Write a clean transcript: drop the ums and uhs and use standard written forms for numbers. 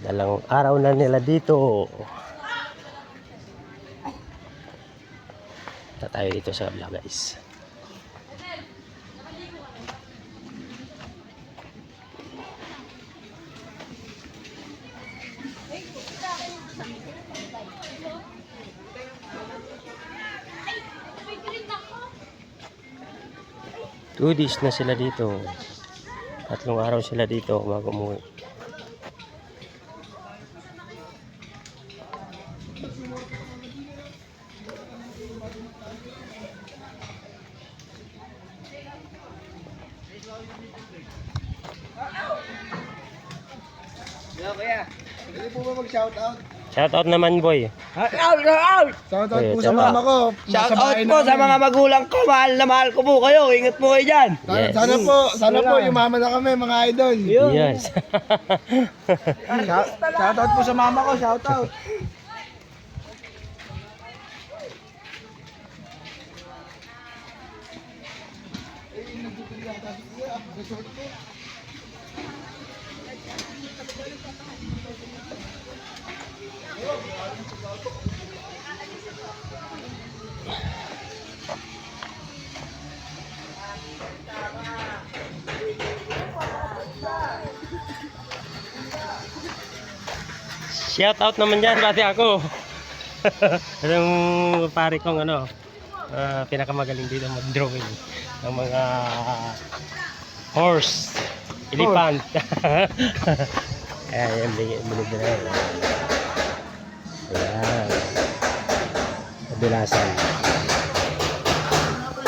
Dalang araw na nila dito. Punta tayo dito sa kabila, guys. Two days na sila dito. 3 araw sila dito bago umuwi. Kaya, hindi po ba mag-shoutout? Shoutout naman, boy. Shoutout! Shoutout po sa mama ko. Shoutout po sa mga magulang ko. Mahal na mahal ko po kayo. Ingat po kayo dyan. Yes. Sana po, yumaman na kami mga idol. Yes. Shoutout po sa mama ko, shoutout. Shoutout naman dyan, pati ako. Yung pare kong pinakamagaling dito mag-drawing ng mga horse, elephant. Ayan, binig na yun. Ayan. Kabilasan.